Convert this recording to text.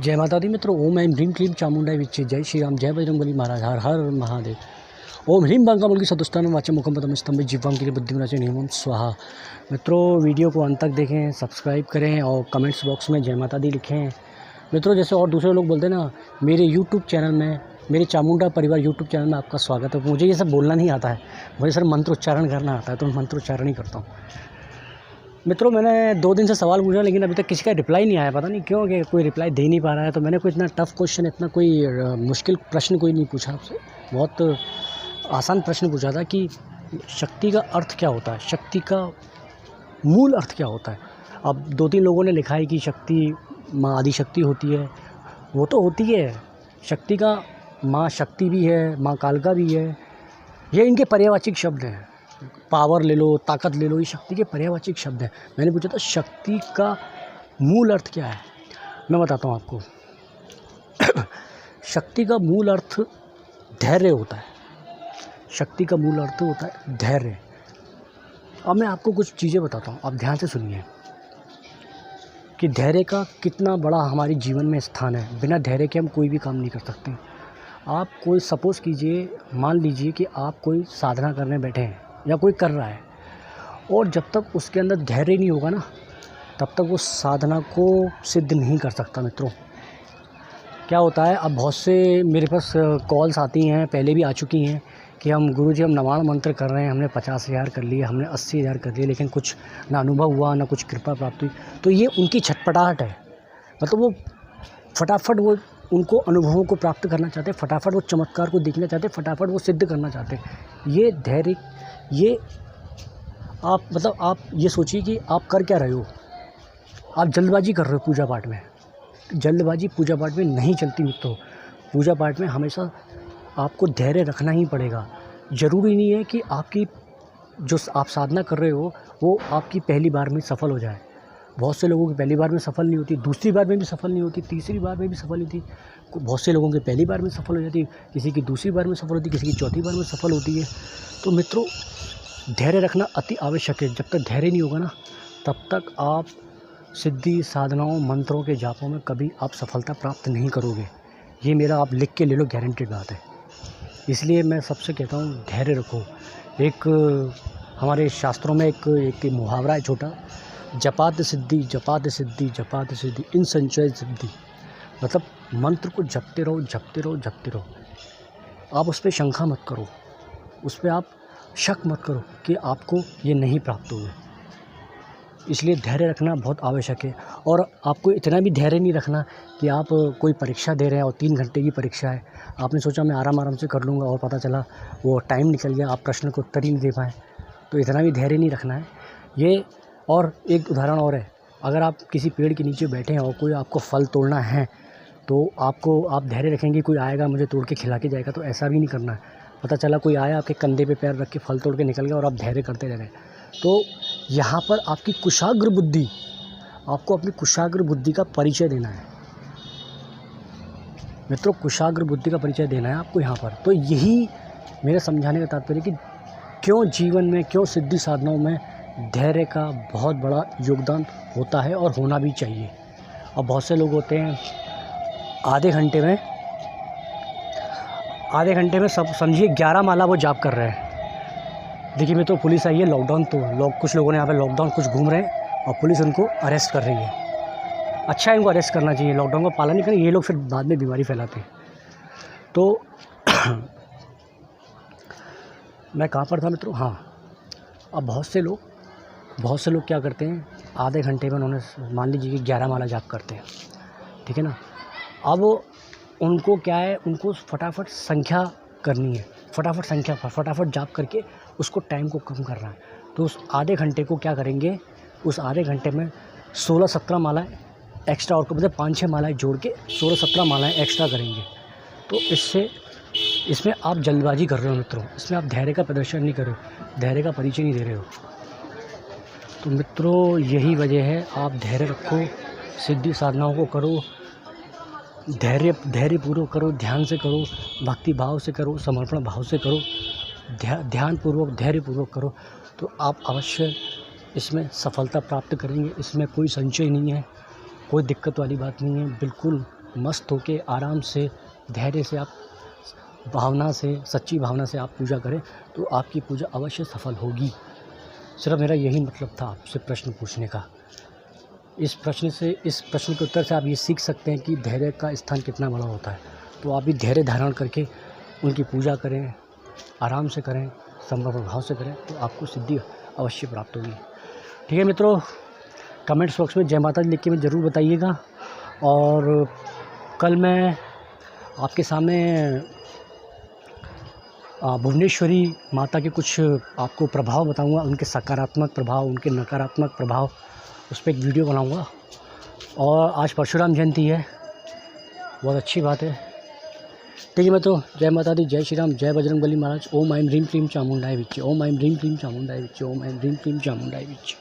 जय माता दी मित्रों। ओम ऐं ह्रीं क्लीं चामुंडाय विच्चे। जय श्री राम, जय बजरंगबली महाराज, हर हर महादेव। ओम ह्रीं बंकामुल्की सतुष्टानं वाचं मुखं पदं स्तंभे जिह्वां किल बुद्धिमनाचे नियमं स्वाहा। मित्रों, वीडियो को अंत तक देखें, सब्सक्राइब करें और कमेंट्स बॉक्स में जय माता दी लिखें। मित्रों, जैसे और दूसरे लोग बोलते हैं ना, मेरे यूट्यूब चैनल में, मेरे चामुंडा परिवार यूट्यूब चैनल में आपका स्वागत है। मुझे ये सब बोलना नहीं आता है, मुझे सर मंत्रोच्चारण करना आता है, तो मैं मंत्रोच्चारण ही करता हूँ। मित्रों, मैंने 2 दिन से सवाल पूछा, लेकिन अभी तक किसी का रिप्लाई नहीं आया। पता नहीं क्यों, कि कोई रिप्लाई दे नहीं पा रहा है। तो मैंने कोई इतना टफ क्वेश्चन, इतना कोई मुश्किल प्रश्न कोई नहीं पूछा आपसे। बहुत आसान प्रश्न पूछा था कि शक्ति का अर्थ क्या होता है, शक्ति का मूल अर्थ क्या होता है। अब 2-3 लोगों ने लिखा है कि शक्ति माँ आदिशक्ति होती है। वो तो होती है, शक्ति का माँ शक्ति भी है, माँ कालका भी है। ये इनके पर्यायवाची शब्द हैं। पावर ले लो, ताकत ले लो, ये शक्ति के पर्यायवाची शब्द हैं। मैंने पूछा था शक्ति का मूल अर्थ क्या है। मैं बताता हूँ आपको। शक्ति का मूल अर्थ धैर्य होता है। शक्ति का मूल अर्थ होता है धैर्य। अब मैं आपको कुछ चीज़ें बताता हूँ, आप ध्यान से सुनिए कि धैर्य का कितना बड़ा हमारे जीवन में स्थान है। बिना धैर्य के हम कोई भी काम नहीं कर सकते। आप कोई सपोज़ कीजिए, मान लीजिए कि आप कोई साधना करने बैठे हैं या कोई कर रहा है, और जब तक उसके अंदर धैर्य नहीं होगा ना, तब तक वो साधना को सिद्ध नहीं कर सकता। मित्रों, क्या होता है, अब बहुत से मेरे पास कॉल्स आती हैं, पहले भी आ चुकी हैं, कि हम गुरुजी हम नवाण मंत्र कर रहे हैं, हमने 50,000 कर लिए, हमने 80,000 कर लिए, लेकिन कुछ ना अनुभव हुआ, ना कुछ कृपा प्राप्त हुई। तो ये उनकी छटपटाहट है। मतलब वो फटाफट वो उनको अनुभवों को प्राप्त करना चाहते हैं, फटाफट वो चमत्कार को देखना चाहते हैं, फटाफट वो सिद्ध करना चाहते हैं। ये धैर्य, ये आप मतलब आप ये सोचिए कि आप कर क्या रहे हो। आप जल्दबाजी कर रहे हो पूजा पाठ में। जल्दबाजी पूजा पाठ में नहीं चलती मित्रों। पूजा पाठ में हमेशा आपको धैर्य रखना ही पड़ेगा। ज़रूरी नहीं है कि आपकी जो आप साधना कर रहे हो वो आपकी पहली बार में सफल हो जाए। बहुत से लोगों की पहली बार में सफल नहीं होती, दूसरी बार में भी सफल नहीं होती, तीसरी बार में भी सफल नहीं होती। बहुत से लोगों की पहली बार में सफल हो जाती, किसी की दूसरी बार में सफल होती, किसी की चौथी बार में सफल होती है। तो मित्रों, धैर्य रखना अति आवश्यक है। जब तक धैर्य नहीं होगा ना, तब तक आप सिद्धि साधनाओं मंत्रों के जापों में कभी आप सफलता प्राप्त नहीं करोगे। ये मेरा आप लिख के ले लो, गारंटेड बात है। इसलिए मैं सबसे कहता हूँ, धैर्य रखो। एक हमारे शास्त्रों में एक मुहावरा है छोटा, जपात सिद्धि जपात सिद्धि जपात सिद्धि इन संचय सिद्धि। मतलब मंत्र को जपते रहो, जपते रहो, जपते रहो। आप उस पर शंका मत करो, उस पर आप शक मत करो कि आपको ये नहीं प्राप्त होगा। इसलिए धैर्य रखना बहुत आवश्यक है। और आपको इतना भी धैर्य नहीं रखना कि आप कोई परीक्षा दे रहे हैं और 3 घंटे की परीक्षा है, आपने सोचा मैं आराम से कर लूँगा, और पता चला वो टाइम निकल गया, आप प्रश्न को उत्तर ही नहीं दे पाए। तो इतना भी धैर्य नहीं रखना है ये। और एक उदाहरण और है, अगर आप किसी पेड़ के नीचे बैठे हैं और कोई आपको फल तोड़ना है, तो आप धैर्य रखेंगे कोई आएगा मुझे तोड़ के खिला के जाएगा, तो ऐसा भी नहीं करना है। पता चला कोई आया, आपके कंधे पे पैर रख के फल तोड़ के निकल गया, और आप धैर्य करते रह गए। तो यहाँ पर आपकी कुशाग्र बुद्धि, आपको अपनी कुशाग्र बुद्धि का परिचय देना है मित्रों। कुशाग्र बुद्धि का परिचय देना है आपको यहाँ पर। तो यही मेरे समझाने का तात्पर्य कि क्यों जीवन में, क्यों सिद्धि साधनाओं में धैर्य का बहुत बड़ा योगदान होता है और होना भी चाहिए। और बहुत से लोग होते हैं आधे घंटे में सब समझिए 11 माला वो जाप कर रहे हैं। देखिए मित्रों, पुलिस आई है, लॉकडाउन, तो कुछ लोगों ने यहाँ पे लॉकडाउन कुछ घूम रहे हैं और पुलिस उनको अरेस्ट कर रही है। अच्छा है, इनको अरेस्ट करना चाहिए। लॉकडाउन का पालन नहीं करें ये लोग, फिर बाद में बीमारी फैलाते हैं। तो मैं कहाँ पर था मित्रों? हाँ, अब बहुत से लोग क्या करते हैं, आधे घंटे में उन्होंने मान लीजिए कि 11 माला जाप करते हैं, ठीक है ना। अब उनको क्या है, उनको फटाफट संख्या करनी है, फटाफट जाप करके उसको टाइम को कम करना है। तो उस आधे घंटे को क्या करेंगे, उस आधे घंटे में 16-17 मालाएँ एक्स्ट्रा, और मतलब 5-6 मालाएँ जोड़ के 16-17 मालाएँ एक्स्ट्रा करेंगे। तो इसमें आप जल्दबाजी कर रहे हो मित्रों, इसमें आप धैर्य का प्रदर्शन नहीं कर रहे हो, धैर्य का परिचय नहीं दे रहे हो। तो मित्रों, यही वजह है, आप धैर्य रखो, सिद्धि साधनाओं को करो, धैर्यपूर्वक करो, ध्यान से करो, भक्ति भाव से करो, समर्पण भाव से करो, ध्यानपूर्वक धैर्यपूर्वक करो, तो आप अवश्य इसमें सफलता प्राप्त करेंगे। इसमें कोई संशय नहीं है, कोई दिक्कत वाली बात नहीं है। बिल्कुल मस्त होके आराम से धैर्य से आप भावना से, सच्ची भावना से आप पूजा करें तो आपकी पूजा अवश्य सफल होगी। सिर्फ मेरा यही मतलब था आपसे प्रश्न पूछने का। इस प्रश्न के उत्तर से आप ये सीख सकते हैं कि धैर्य का स्थान कितना बड़ा होता है। तो आप भी धैर्य धारण करके उनकी पूजा करें, आराम से करें, समर्पण भाव से करें तो आपको सिद्धि अवश्य प्राप्त होगी। ठीक है मित्रों, कमेंट्स बॉक्स में जय माता दी लिख के मैं ज़रूर बताइएगा। और कल मैं आपके सामने भुवनेश्वरी माता के कुछ आपको प्रभाव बताऊंगा, उनके सकारात्मक प्रभाव, उनके नकारात्मक प्रभाव, उस पर एक वीडियो बनाऊंगा। और आज परशुराम जयंती है, बहुत अच्छी बात है। ठीक है मित्रों, जय माता दी, जय श्री राम, जय बजरंगबली महाराज। ओम ऐं ह्रीं क्लीं चामुंडाय विच्चे, ओम ऐं ह्रीं क्लीं चामुंडाय विच्चे, ओम ऐं ह्रीं क्लीं चामुंडाय विच्चे।